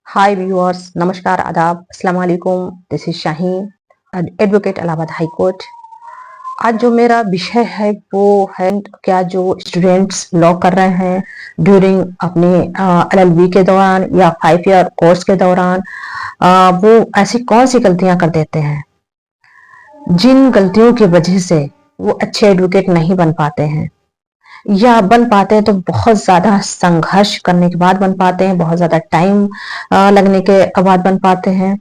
हाय viewers, नमस्कार, आदाब, अस्सलाम वालेकुम। This is Shaheen, advocate Allahabad high court. आज जो मेरा विषय है वो है क्या जो स्टूडेंट्स लॉ कर रहे हैं ड्यूरिंग अपने एलएलबी के दौरान या 5 ईयर कोर्स के दौरान, वो ऐसी कौन सी गलतियां कर देते हैं जिन गलतियों की वजह से वो अच्छे एडवोकेट नहीं बन पाते हैं, या बन पाते हैं तो बहुत ज्यादा संघर्ष करने के बाद बन पाते हैं, बहुत ज्यादा टाइम लगने के बाद बन पाते हैं।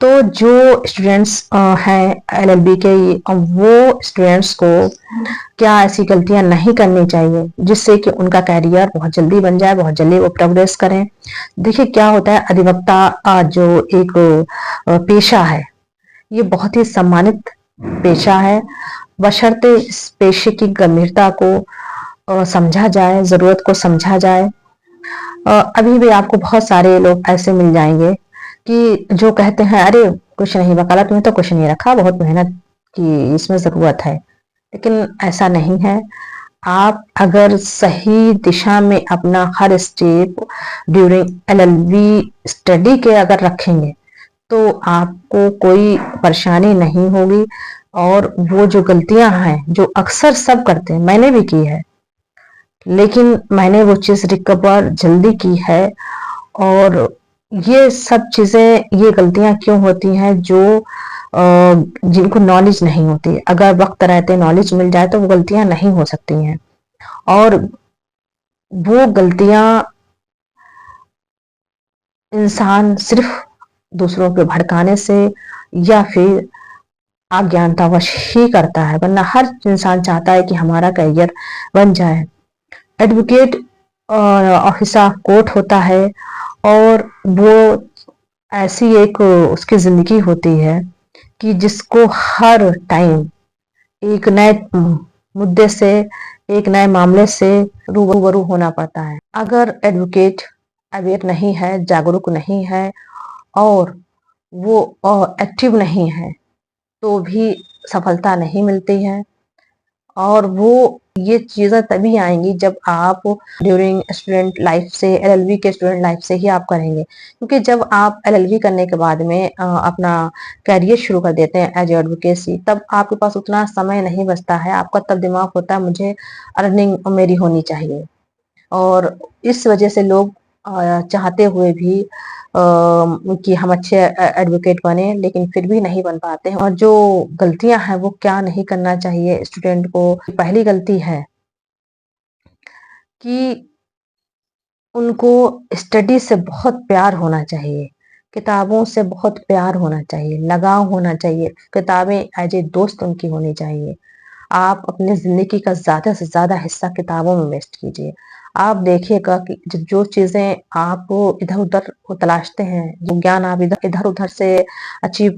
तो जो स्टूडेंट्स हैं एलएलबी के, वो स्टूडेंट्स को क्या ऐसी गलतियां नहीं करनी चाहिए जिससे कि उनका कैरियर बहुत जल्दी बन जाए, बहुत जल्दी वो प्रोग्रेस करें। देखिए क्या होता है, अधिवक्ता जो एक पेशा है, ये बहुत ही सम्मानित पेशा है, बशर्ते इस पेशे की गंभीरता को समझा जाए, जरूरत को समझा जाए। अभी भी आपको बहुत सारे लोग ऐसे मिल जाएंगे कि जो कहते हैं अरे कुछ नहीं, वकालत में तो कुछ नहीं रखा, बहुत मेहनत की इसमें जरूरत है। लेकिन ऐसा नहीं है। आप अगर सही दिशा में अपना हर स्टेप ड्यूरिंग एलएलबी स्टडी के अगर रखेंगे तो आपको कोई परेशानी नहीं होगी। और वो जो गलतियां हैं जो अक्सर सब करते हैं, मैंने भी की है, लेकिन मैंने वो चीज रिकवर जल्दी की है। और ये सब चीजें, ये गलतियां क्यों होती हैं? जो जिनको नॉलेज नहीं होती, अगर वक्त रहते नॉलेज मिल जाए तो वो गलतियां नहीं हो सकती हैं। और वो गलतियां इंसान सिर्फ दूसरों के भड़काने से या फिर अज्ञानतावश ही करता है, वरना हर इंसान चाहता है कि हमारा करियर बन जाए। एडवोकेट ऑफिसर कोर्ट होता है, और वो ऐसी एक उसकी जिंदगी होती है कि जिसको हर टाइम एक नए मुद्दे से, एक नए मामले से रूबरू होना पड़ता है। अगर एडवोकेट अवेयर नहीं है, जागरूक नहीं है, और वो एक्टिव नहीं है, तो भी सफलता नहीं मिलती है। और वो ये चीजें तभी आएंगी जब आप ड्यूरिंग स्टूडेंट लाइफ से, एलएलबी के स्टूडेंट लाइफ से ही आप करेंगे। क्योंकि जब आप एलएलबी करने के बाद में अपना करियर शुरू कर देते हैं एज एडवोकेसी, तब आपके पास उतना समय नहीं बचता है। आपका तब दिमाग होता है मुझे अर्निंग मेरी होनी चाहिए। और इस वजह से लोग चाहते हुए भी कि हम अच्छे एडवोकेट बने, लेकिन फिर भी नहीं बन पाते हैं। और जो गलतियां हैं वो क्या नहीं करना चाहिए स्टूडेंट को। पहली गलती है कि उनको स्टडी से बहुत प्यार होना चाहिए, किताबों से बहुत प्यार होना चाहिए, लगाव होना चाहिए। किताबें एज ए दोस्त उनकी होनी चाहिए। आप अपनी जिंदगी का ज्यादा से ज्यादा हिस्सा किताबों में वेस्ट कीजिए। आप देखिएगा कि जो चीजें आप इधर उधर तलाशते हैं, जो ज्ञान आप इधर इधर उधर से अचीव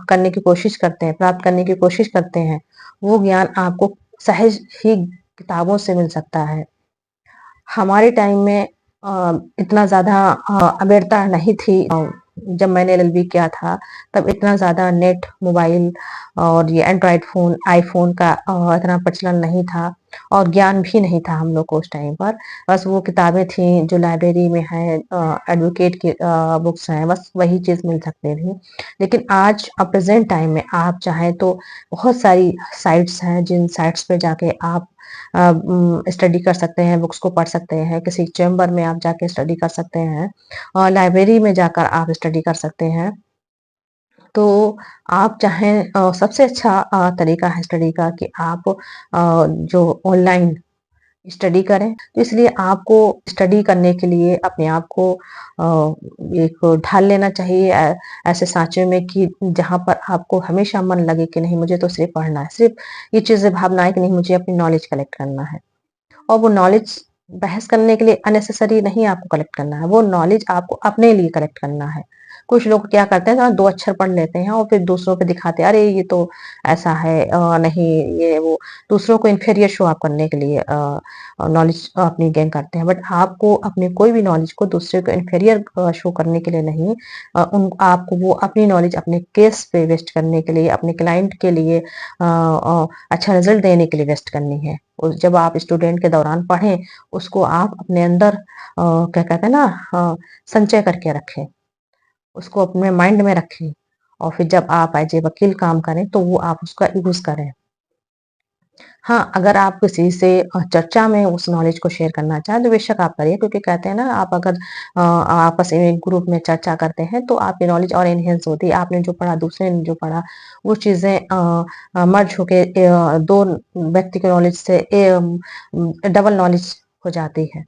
करने की कोशिश करते हैं, प्राप्त करने की कोशिश करते हैं, वो ज्ञान आपको सहज ही किताबों से मिल सकता है। हमारे टाइम में इतना ज्यादा अवेयरता नहीं थी। जब मैंने एलएलबी किया था तब इतना ज्यादा नेट, मोबाइल और ये एंड्रॉयड फोन, आईफोन का इतना प्रचलन नहीं था, और ज्ञान भी नहीं था हम लोग को उस टाइम पर। बस वो किताबें थी जो लाइब्रेरी में है, एडवोकेट की बुक्स हैं, बस वही चीज मिल सकती थी। लेकिन आज प्रेजेंट टाइम में आप चाहें तो बहुत सारी साइट्स हैं, जिन साइट्स पे जाके आप स्टडी कर सकते हैं, बुक्स को पढ़ सकते हैं, किसी चैम्बर में आप जाके स्टडी कर सकते हैं, और लाइब्रेरी में जाकर आप स्टडी कर सकते हैं। तो आप चाहें, सबसे अच्छा तरीका है स्टडी का कि आप जो ऑनलाइन स्टडी करें। तो इसलिए आपको स्टडी करने के लिए अपने आप को एक ढाल लेना चाहिए ऐसे सांचे में कि जहां पर आपको हमेशा मन लगे कि नहीं, मुझे तो सिर्फ पढ़ना है, सिर्फ ये चीजें भावना है कि नहीं, मुझे अपनी नॉलेज कलेक्ट करना है। और वो नॉलेज बहस करने के लिए अनेसेसरी नहीं आपको कलेक्ट करना है, वो नॉलेज आपको अपने लिए कलेक्ट करना है। कुछ लोग क्या करते हैं ना, 2 अक्षर पढ़ लेते हैं और फिर दूसरों पे दिखाते हैं, अरे ये तो ऐसा है, नहीं ये वो, दूसरों को इन्फीरियर शो अप करने के लिए नॉलेज अपनी गेन करते हैं। बट आपको अपनी कोई भी नॉलेज को दूसरे को इन्फीरियर शो करने के लिए नहीं, उन आपको वो अपनी नॉलेज अपने केस पे वेस्ट करने के लिए, अपने क्लाइंट के लिए अच्छा रिजल्ट देने के लिए वेस्ट करनी है। जब आप स्टूडेंट के दौरान पढ़ें, उसको आप अपने अंदर क्या कहते हैं ना, संचय करके रखें। उसको अपने माइंड में रखें और फिर जब आप एज ए वकील काम करें तो वो आप उसका यूज करें। हाँ, अगर आप किसी से चर्चा में उस नॉलेज को शेयर करना चाहें तो बेशक आप करिए, क्योंकि कहते हैं ना, आप अगर आपस में एक ग्रुप में चर्चा करते हैं तो आपकी नॉलेज और एनहेंस होती है। आपने जो पढ़ा, दूसरे ने जो पढ़ा, वो चीज़ें मर्ज होके 2 व्यक्ति के नॉलेज से डबल नॉलेज हो जाती है।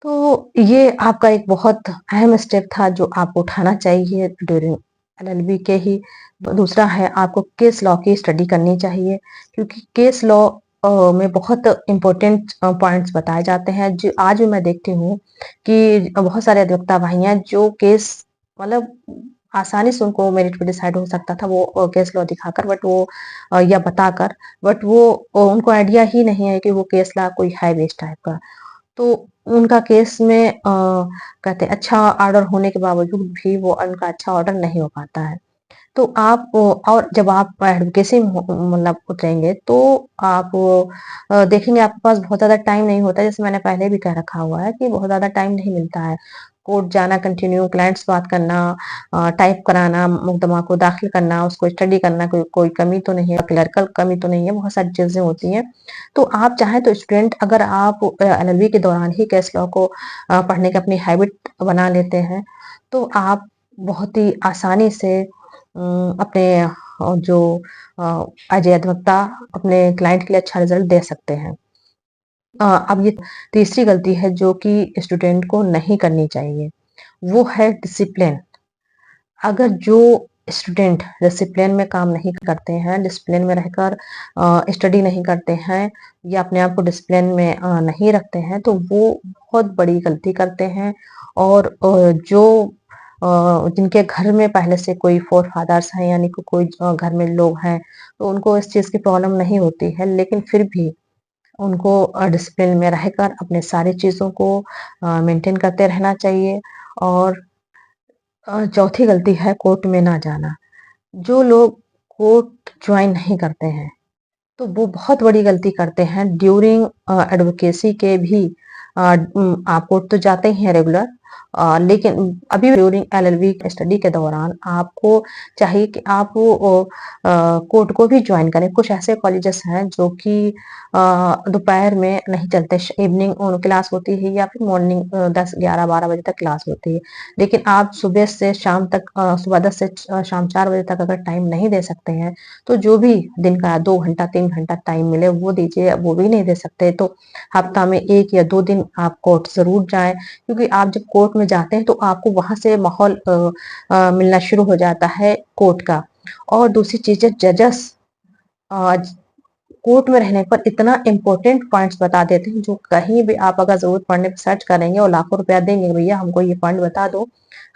तो ये आपका एक बहुत अहम स्टेप था जो आपको उठाना चाहिए ड्यूरिंग एलएलबी के ही। दूसरा है, आपको केस लॉ की स्टडी करनी चाहिए, क्योंकि केस लॉ में बहुत इम्पोर्टेंट पॉइंट्स बताए जाते हैं। जो आज भी मैं देखती हूँ कि बहुत सारे अधिवक्ता भाई हैं जो केस, मतलब आसानी से उनको मेरिट पे डिसाइड हो सकता था वो केस लॉ दिखाकर, बट वो या बताकर, बट वो उनको आइडिया ही नहीं है कि वो केस लॉ कोई है बेस टाइप का। तो उनका केस में कहते हैं अच्छा ऑर्डर होने के बावजूद भी वो उनका अच्छा ऑर्डर नहीं हो पाता है। तो आप और जब आप एडवोकेसी में मतलब उतरेंगे तो आप देखेंगे आपके पास बहुत ज़्यादा टाइम नहीं होता है। जैसे मैंने पहले भी कह रखा हुआ है कि बहुत ज़्यादा टाइम नहीं मिलता है। कोर्ट जाना कंटिन्यू, क्लाइंट्स बात करना, टाइप कराना, मुकदमा को दाखिल करना, उसको स्टडी करना, कोई कोई कमी तो नहीं है, क्लर्कल कमी तो नहीं है, बहुत सारी चीज़ें होती हैं। तो आप चाहें तो स्टूडेंट, अगर आप एलएलबी के दौरान ही केस लॉ को पढ़ने की अपनी हैबिट बना लेते हैं, तो आप बहुत ही आसानी से अपने जो अजय अधिवक्ता अपने क्लाइंट के लिए अच्छा रिजल्ट दे सकते हैं। अब ये तीसरी गलती है जो कि स्टूडेंट को नहीं करनी चाहिए, वो है डिसिप्लिन। अगर जो स्टूडेंट डिसिप्लिन में काम नहीं करते हैं, डिसिप्लिन में रहकर स्टडी नहीं करते हैं या अपने आप को डिसिप्लिन में नहीं रखते हैं, तो वो बहुत बड़ी गलती करते हैं। और जो जिनके घर में पहले से कोई फोर फादर्स हैं, यानी कि कोई घर में लोग हैं, तो उनको इस चीज़ की प्रॉब्लम नहीं होती है, लेकिन फिर भी उनको डिसिप्लिन में रहकर अपने सारी चीज़ों को मेंटेन करते रहना चाहिए। और चौथी गलती है कोर्ट में ना जाना। जो लोग कोर्ट ज्वाइन नहीं करते हैं, तो वो बहुत बड़ी गलती करते हैं। ड्यूरिंग एडवोकेसी के भी आप कोर्ट तो जाते ही हैं रेगुलर, लेकिन अभी ड्यूरिंग एलएलबी स्टडी के दौरान आपको चाहिए कि आप वो कोर्ट को भी ज्वाइन करें। कुछ ऐसे कॉलेजेस हैं जो कि दोपहर में नहीं चलते, इवनिंग क्लास होती है या फिर मॉर्निंग 10, 11, 12 बजे तक क्लास होती है। लेकिन आप सुबह से शाम तक, सुबह 10 से शाम 4 बजे तक अगर टाइम नहीं दे सकते हैं, तो जो भी दिन का 2 घंटा 3 घंटा टाइम मिले वो दीजिए। वो भी नहीं दे सकते तो हफ्ता में 1 या 2 दिन आप कोर्ट जरूर जाएं, क्योंकि आप जब कोर्ट में जाते हैं तो आपको वहां से माहौल मिलना शुरू हो जाता है कोर्ट का। और दूसरी चीज है, जजेस कोर्ट में रहने पर इतना इम्पोर्टेंट पॉइंट्स बता देते हैं जो कहीं भी आप अगर जरूरत पड़ने पर सर्च करेंगे और लाखों रुपया देंगे, भैया हमको ये पॉइंट बता दो,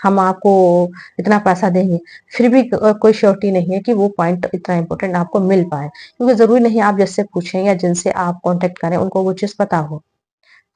हम आपको इतना पैसा देंगे, फिर भी कोई श्योरिटी नहीं है कि वो पॉइंट इतना इम्पोर्टेंट आपको मिल पाए, क्योंकि जरूरी नहीं आप जिससे पूछें या जिनसे आप कांटेक्ट करें उनको वो चीज पता हो।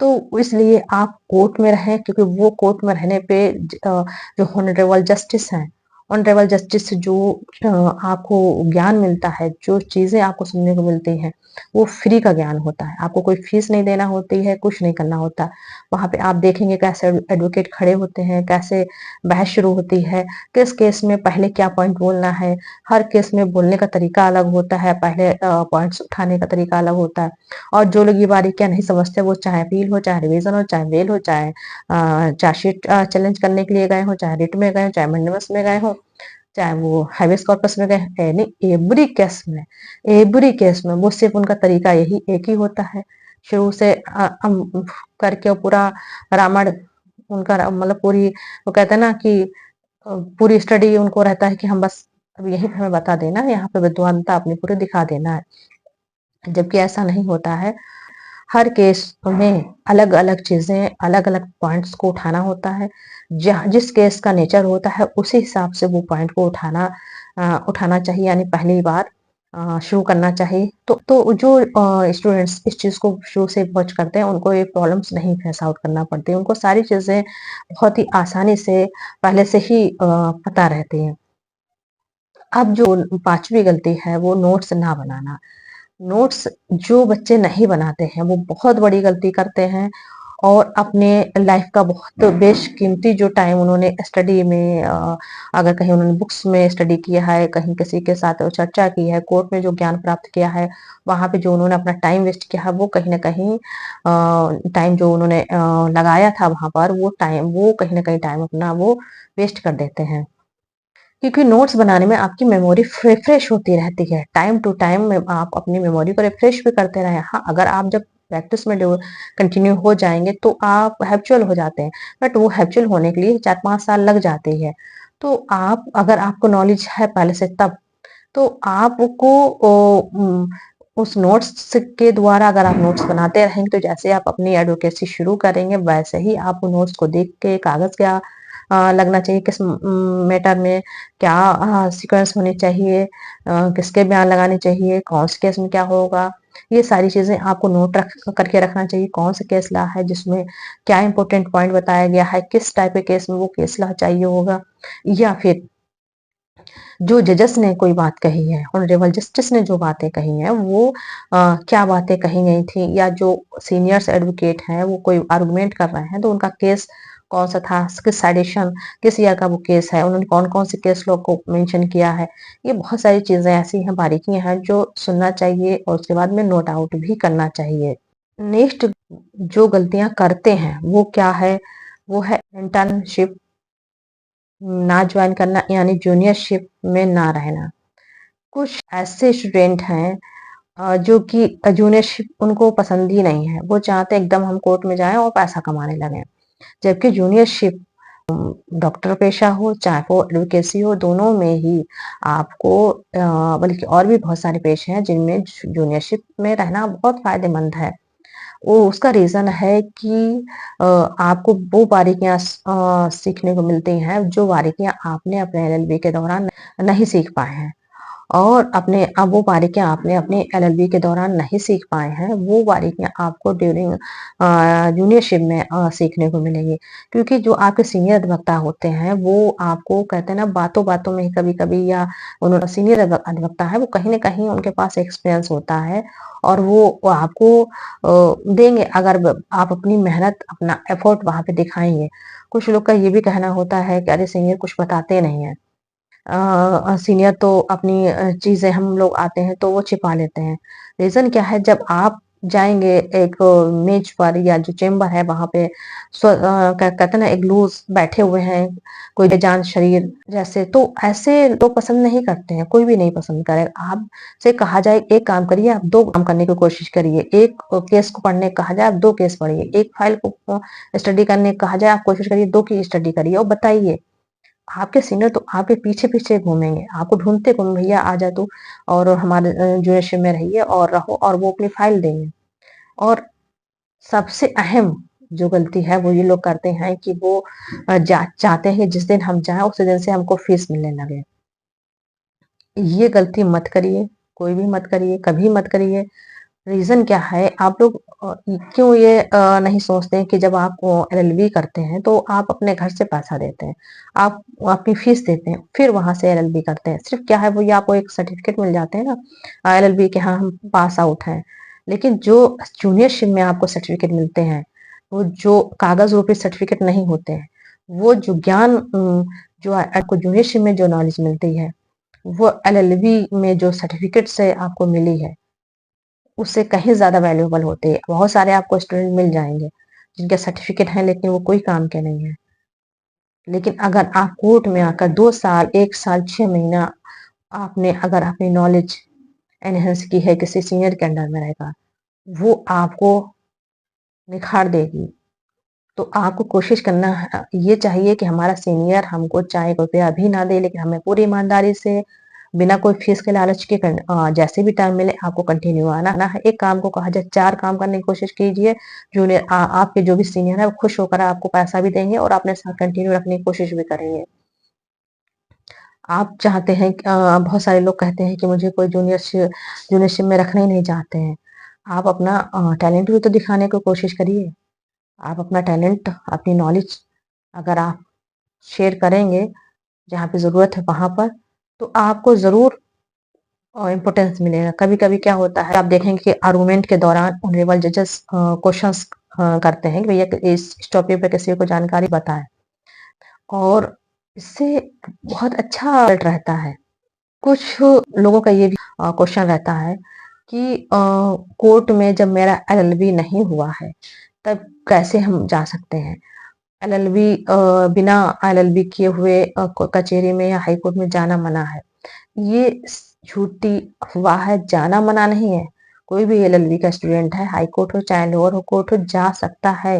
तो इसलिए आप कोर्ट में रहें, क्योंकि वो कोर्ट में रहने पे जो ऑनरेबल जस्टिस हैं, ऑनरेबल जस्टिस से जो आपको ज्ञान मिलता है, जो चीजें आपको सुनने को मिलती हैं, वो फ्री का ज्ञान होता है। आपको कोई फीस नहीं देना होती है, कुछ नहीं करना होता। वहां पे आप देखेंगे कैसे एडवोकेट खड़े होते हैं, कैसे बहस शुरू होती है, किस केस में पहले क्या पॉइंट बोलना है। हर केस में बोलने का तरीका अलग होता है, पहले पॉइंट्स उठाने का तरीका अलग होता है। और जो लोग ये बारीकियां नहीं समझते, वो चाहे अपील हो, चाहे रिवीजन हो, चाहे बेल हो, चाहे चार्जशीट चैलेंज करने के लिए गए हो, चाहे रिट में गए हो, चाहे मंडमस में गए हो, चाहे वो हाइवेस कॉर्पस में गए, यानी एवरी केस में वो सिर्फ उनका तरीका यही एक ही होता है। शुरू से करके पूरा रामायण उनका मतलब पूरी, वो कहते हैं ना कि पूरी स्टडी उनको रहता है कि हम बस अब यही हमें बता देना है, यहाँ पे विद्वानता अपनी पूरी दिखा देना है, जबकि ऐसा नहीं होता है। हर केस में अलग अलग चीजें, अलग अलग पॉइंट्स को उठाना होता है। जिस केस का नेचर होता है उसी हिसाब से वो पॉइंट को उठाना चाहिए, यानी पहली बार शुरू करना चाहिए। तो जो स्टूडेंट्स इस चीज को शुरू से वॉच करते हैं उनको ये प्रॉब्लम्स नहीं फेस आउट करना पड़ती, उनको सारी चीजें बहुत ही आसानी से पहले से ही पता रहती हैं। अब जो पांचवी गलती है वो नोट्स ना बनाना। नोट्स जो बच्चे नहीं बनाते हैं वो बहुत बड़ी गलती करते हैं। और अपने लाइफ का बहुत बेशकीमती जो टाइम उन्होंने स्टडी में अगर कहीं उन्होंने बुक्स में स्टडी किया है, कहीं किसी के साथ चर्चा की है, कोर्ट में जो ज्ञान प्राप्त किया है, वहाँ पे जो उन्होंने अपना टाइम वेस्ट किया है, वो कहीं न कहीं टाइम जो उन्होंने लगाया था वहाँ पर, वो कहीं न कहीं टाइम अपना वो वेस्ट कर देते हैं। क्योंकि नोट्स बनाने में आपकी मेमोरी रिफ्रेश होती रहती है, टाइम टू टाइम में आप अपनी मेमोरी को रिफ्रेश भी करते रहें। हाँ, अगर आप जब प्रैक्टिस में कंटिन्यू हो जाएंगे तो आप हैबिचुअल हो जाते हैं, बट वो हैबिचुअल होने के लिए 4-5 साल लग जाते हैं। तो आप अगर आपको नॉलेज है पहले से तब, तो आपको उस नोट्स के द्वारा अगर आप नोट्स बनाते रहेंगे, तो जैसे आप अपनी एडवोकेसी शुरू करेंगे वैसे ही आप नोट्स को देख के कागज क्या लगना चाहिए, किस मैटर में क्या सीक्वेंस होनी चाहिए, किसके बयान लगाने चाहिए, कौन से केस में क्या होगा, ये सारी चीजें आपको नोट करके रखना चाहिए। कौन सा केस ला है जिसमें क्या इंपॉर्टेंट पॉइंट बताया गया है, किस टाइप के केस में वो केस ला चाहिए होगा, या फिर जो जजेस ने कोई बात कही है, ऑनरेबल जस्टिस ने जो बातें कही हैं, वो क्या बातें कही गई थी, या जो सीनियर्स एडवोकेट हैं वो कोई आर्गुमेंट कर रहे हैं तो उनका केस कौन सा था, किस साइडेशन, किस ईयर का वो केस है, उन्होंने कौन कौन से केस लॉ को मेंशन किया है। ये बहुत सारी चीजें ऐसी हैं, बारीकियां हैं जो सुनना चाहिए और उसके बाद में नोट आउट भी करना चाहिए। नेक्स्ट जो गलतियां करते हैं वो क्या है, वो है इंटर्नशिप ना ज्वाइन करना, यानी जूनियरशिप में ना रहना। कुछ ऐसे स्टूडेंट हैं जो कि जूनियरशिप उनको पसंद ही नहीं है, वो चाहते हैं एकदम हम कोर्ट में जाएं और पैसा कमाने लगे। जबकि जूनियरशिप, डॉक्टर पेशा हो चाहे वो एडवोकेसी हो, दोनों में ही आपको बल्कि और भी बहुत सारे पेशे हैं जिनमें जूनियरशिप में रहना बहुत फायदेमंद है। वो उसका रीजन है कि आपको वो बारीकियां सीखने को मिलती हैं जो बारीकियां आपने अपने एलएलबी के दौरान नहीं सीख पाए हैं। और अपने अब वो बारीकियां आपने अपने एलएलबी के दौरान नहीं सीख पाए हैं, वो बारीकियां आपको ड्यूरिंग जूनियरशिप में सीखने को मिलेंगी। क्योंकि जो आपके सीनियर अधिवक्ता होते हैं वो आपको कहते हैं ना, बातों बातों में ही कभी कभी, या उन्होंने सीनियर अधिवक्ता है वो कहीं ना कहीं उनके पास एक्सपीरियंस होता है, और वो आपको देंगे अगर आप अपनी मेहनत अपना एफर्ट वहां पे दिखाएंगे। कुछ लोग का ये भी कहना होता है कि अरे सीनियर कुछ बताते नहीं है, सीनियर तो अपनी चीजें, हम लोग आते हैं तो वो छिपा लेते हैं। रीजन क्या है, जब आप जाएंगे एक मेज पर या जो चेम्बर है वहां पे क्या कहते हैं ना, एक लूज बैठे हुए हैं, कोई बेजान शरीर जैसे, तो ऐसे लोग पसंद नहीं करते हैं, कोई भी नहीं पसंद करे। आप से कहा जाए एक काम करिए, आप दो काम करने की कोशिश करिए, एक केस को पढ़ने कहा जाए आप दो केस पढ़िए, एक फाइल को स्टडी करने कहा जाए आप कोशिश करिए दो की स्टडी करिए, और बताइए। आपके सीनियर तो आपके पीछे पीछे घूमेंगे, आपको ढूंढते घूमेंगे, भैया आ जा तू और हमारे जुएशिप में रहिए और रहो, और वो अपनी फाइल देंगे। और सबसे अहम जो गलती है वो ये लोग करते हैं कि वो चाहते हैं जिस दिन हम जाएं उसी दिन से हमको फीस मिलने लगे। ये गलती मत करिए, कोई भी मत करिए, कभी मत करिए। रीजन क्या है, आप लोग क्यों ये नहीं सोचते हैं कि जब आप एलएलबी करते हैं तो आप अपने घर से पैसा देते हैं, आप अपनी फीस देते हैं, फिर वहां से एलएलबी करते हैं, सिर्फ क्या है वो ये आपको एक सर्टिफिकेट मिल जाते हैं ना एलएलबी के, हाँ हम पास आउट हैं। लेकिन जो जूनियरशिप में आपको सर्टिफिकेट मिलते हैं, वो जो कागज रूपी सर्टिफिकेट नहीं होते हैं, वो जो ज्ञान जो आपको जूनियरशिप में जो नॉलेज मिलती है, वो एलएलबी में जो सर्टिफिकेट से आपको मिली है उससे कहीं ज्यादा वैल्यूएबल होते हैं। बहुत सारे आपको स्टूडेंट मिल जाएंगे जिनके सर्टिफिकेट हैं लेकिन वो कोई काम के नहीं है। लेकिन अगर आप कोर्ट में आकर 2 साल 1 साल 6 महीना आपने अगर अपनी नॉलेज एनहेंस की है किसी सीनियर के अंडर में रहेगा, वो आपको निखार देगी। तो आपको कोशिश करना ये चाहिए कि हमारा सीनियर हमको चाहे रुपया भी ना दे, लेकिन हमें पूरी ईमानदारी से बिना कोई फीस के लालच के जैसे भी टाइम मिले आपको कंटिन्यू आना है। एक काम को कहा जाए 4 काम करने की कोशिश कीजिए, जूनियर आपके जो भी सीनियर है वो खुश होकर आपको पैसा भी देंगे और अपने साथ कंटिन्यू रखने की कोशिश भी करेंगे। आप चाहते हैं बहुत सारे लोग कहते हैं कि मुझे कोई जूनियरशिप में रखना ही नहीं चाहते हैं। आप अपना टैलेंट भी तो दिखाने की कोशिश करिए। आप अपना टैलेंट, अपनी नॉलेज अगर आप शेयर करेंगे जहाँ पे ज़रूरत है वहाँ पर, तो आपको ज़रूर इम्पोर्टेंस मिलेगा। कभी-कभी क्या होता है, आप देखेंगे कि आर्गुमेंट के दौरान ऑनरेबल जजेस क्वेश्चंस करते हैं कि भैया इस टॉपिक पे किसी को जानकारी बताएँ, और इससे बहुत अच्छा रिजल्ट रहता है। कुछ लोगों का ये भी क्वेश्चन रहता है कि कोर्ट में जब मेरा एलएलबी नहीं हुआ है, तब कैसे हम जा सकते हैं? एलएलबी बिना एलएलबी किए हुए कचहरी में या हाई कोर्ट में जाना मना है। ये झूठी अफ़वाह है, जाना मना नहीं है। कोई भी एलएलबी का स्टूडेंट है, हाई कोर्ट हो चाहे लोअर हो कोर्ट हो, जा सकता है,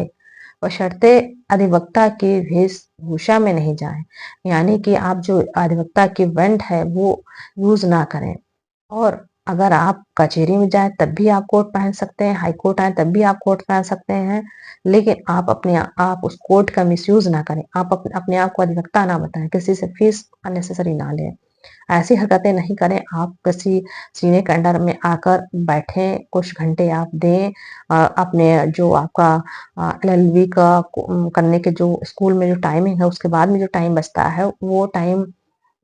बशर्ते अधिवक्ता की वेशभूषा में नहीं जाएँ। यानी कि आप जो अधिवक्ता इक्विपमेंट है वो यूज़ ना करें। और अगर आप कचहरी में जाएँ तब भी आप कोट पहन सकते हैं, हाई कोर्ट आएँ तब भी आप कोट पहन सकते हैं, लेकिन आप उस कोट का मिसयूज़ ना करें। आप अपने आप को अधिवक्ता ना बताएँ, किसी से फीस अननेसेसरी ना लें। ऐसी हरकतें नहीं करें, आप किसी सीनियर के अंडर में आकर बैठें, कुछ घंटे आप दें, अपने जो आपका एलएलबी करने के जो स्कूल में जो टाइमिंग है, उसके बाद में जो टाइम बचता है, वो टाइम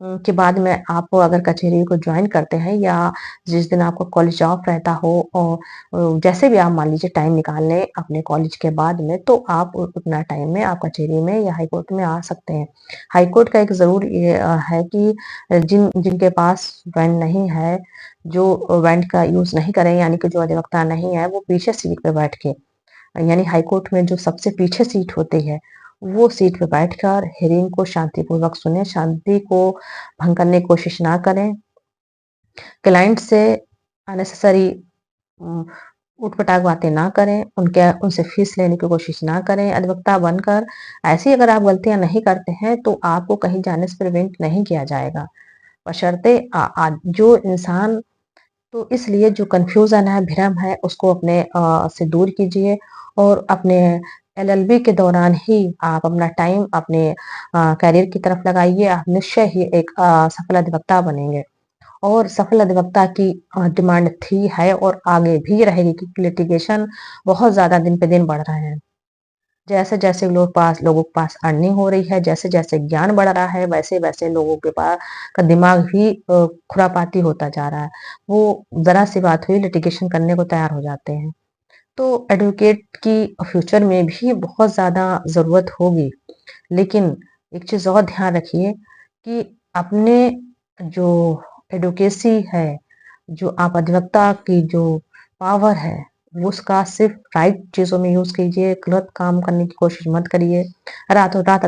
के बाद में आप अगर कचहरी को जॉइन करते हैं या जिस दिन आपका कॉलेज ऑफ रहता हो, और जैसे भी आप मान लीजिए टाइम निकाल लें अपने कॉलेज के बाद में, तो आप उतना टाइम में आप कचहरी में या हाई कोर्ट में आ सकते हैं। हाई कोर्ट का एक ज़रूर ये है कि जिनके पास वैन नहीं है, जो वैन का यूज़ नहीं करें, यानी कि जो अधिवक्ता नहीं है, वो पीछे सीट पे बैठ के, यानी हाई कोर्ट में जो सबसे पीछे सीट होती है, वो सीट पे बैठकर हियरिंग को शांतिपूर्वक सुनें, शांति को भंग करने की कोशिश ना करें। क्लाइंट से अननेसेसरी उम, ऊट-पटांग बातें ना करें, उनसे फीस लेने की कोशिश ना करें अधिवक्ता बनकर। ऐसी अगर आप गलतियाँ नहीं करते हैं, तो आपको कहीं जाने से प्रिवेंट नहीं किया जाएगा। बशर्ते जो इंसान, तो इसलिए जो कन्फ्यूज़न है, भ्रम है, उसको अपने से दूर कीजिए, और अपने एलएलबी के दौरान ही आप अपना टाइम अपने करियर की तरफ लगाइए। आप निश्चय ही एक सफल अधिवक्ता बनेंगे। और सफल अधिवक्ता की डिमांड थी, है और आगे भी रहेगी, क्योंकि लिटिगेशन बहुत ज़्यादा दिन पे दिन बढ़ रहे हैं। जैसे-जैसे लोगों के पास अर्निंग हो रही है, जैसे-जैसे ज्ञान बढ़ रहा है, वैसे-वैसे लोगों के पास का दिमाग भी खुरापाती होता जा रहा है। वो ज़रा-सी बात हुई लिटिगेशन करने को तैयार हो जाते हैं। तो एडवोकेट की फ्यूचर में भी बहुत ज़्यादा ज़रूरत होगी। लेकिन एक चीज़ और ध्यान रखिए कि अपने जो एडवोकेसी है, जो आप अधिवक्ता की जो पावर है, वो उसका सिर्फ़ राइट चीज़ों में यूज़ कीजिए, गलत काम करने की कोशिश मत करिए। रातों-रात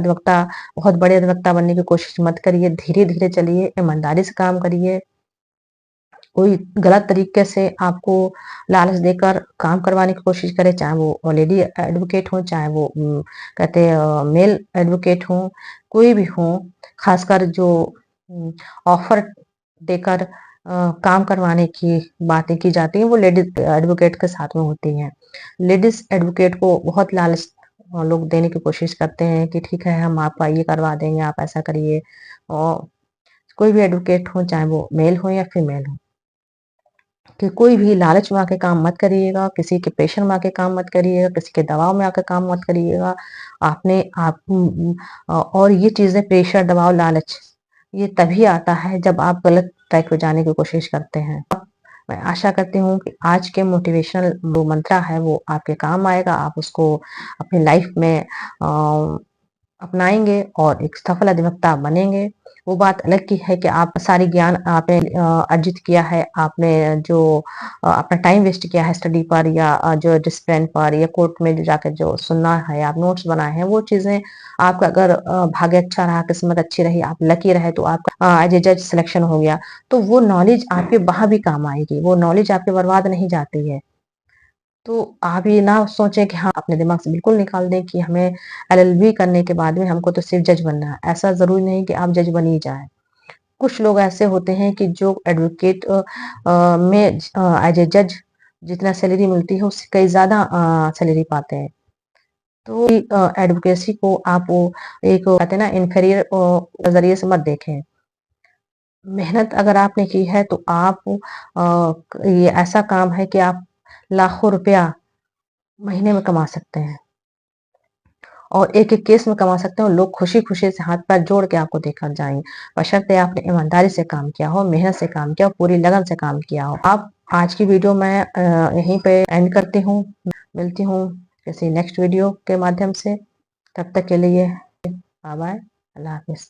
बहुत बड़े अधिवक्ता बनने की कोशिश मत करिए, धीरे-धीरे चलिए, ईमानदारी से काम करिए। कोई गलत तरीके से आपको लालच देकर काम करवाने की कोशिश करे, चाहे वो लेडी एडवोकेट हो, चाहे वो कहते हैं मेल एडवोकेट हो, कोई भी हो, खासकर जो उम, ऑफर देकर काम करवाने की बातें की जाती हैं, वो लेडीज़ एडवोकेट के साथ में होती हैं। लेडीज़ एडवोकेट को बहुत लालच लोग देने की कोशिश करते हैं कि ठीक है, हम आपका ये करवा देंगे, आप ऐसा करिए। और कोई भी एडवोकेट हो, चाहे वो मेल हो या फीमेल हो। कि कोई भी लालच में आके काम मत करिएगा, किसी के प्रेशर में आके काम मत करिएगा, किसी के दबाव में आकर काम मत करिएगा। आपने आप और ये चीज़ें प्रेशर, दबाव, लालच, ये तभी आता है जब आप गलत ट्रैक पे जाने की कोशिश करते हैं। मैं आशा करती हूँ कि आज के मोटिवेशनल जो मंत्र है वो आपके काम आएगा। आप उसको अपनी लाइफ में अपनाएँगे और एक सफल अधिवक्ता बनेंगे। वो बात अलग की है कि आप सारी ज्ञान आपने अर्जित किया है, आपने जो अपना टाइम वेस्ट किया है स्टडी पर या जो डिसिप्लिन पर या कोर्ट में जो जाकर जो सुनना है, आप नोट्स बनाए हैं, वो चीज़ें आपका अगर भाग्य अच्छा रहा, किस्मत अच्छी रही, आप लकी रहे, तो आपका एज़ ए जज सिलेक्शन हो गया, तो वो नॉलेज आपके वहाँ भी काम आएगी। वो नॉलेज आपकी बर्बाद नहीं जाती है। तो आप ये ना सोचें कि हाँ, अपने दिमाग से बिल्कुल निकाल दें कि हमें एलएलबी करने के बाद में हमको तो सिर्फ जज बनना है। ऐसा ज़रूरी नहीं कि आप जज बन ही जाएँ। कुछ लोग ऐसे होते हैं कि जो एडवोकेट में एज़ ए जज जितना सैलरी मिलती है उससे कहीं ज़्यादा सैलरी पाते हैं। तो एडवोकेसी को आप वो एक कहते हैं ना इन्फीरियर नज़रिए से मत देखें। मेहनत अगर आपने की है तो आप ये ऐसा काम है कि आप लाखों रुपया महीने में कमा सकते हैं। और एक-एक केस में कमा सकते हो। लोग खुशी-खुशी से हाथ पैर जोड़ के आपको देकर जाएँगे, बशर्ते आपने ईमानदारी से काम किया हो, मेहनत से काम किया हो, पूरी लगन से काम किया हो। अब आज की वीडियो मैं यहीं पे एंड करती हूँ। मिलती हूँ किसी नेक्स्ट वीडियो के माध्यम से। तब तक के लिए बाय बाय, अल्लाह हाफ़िज़।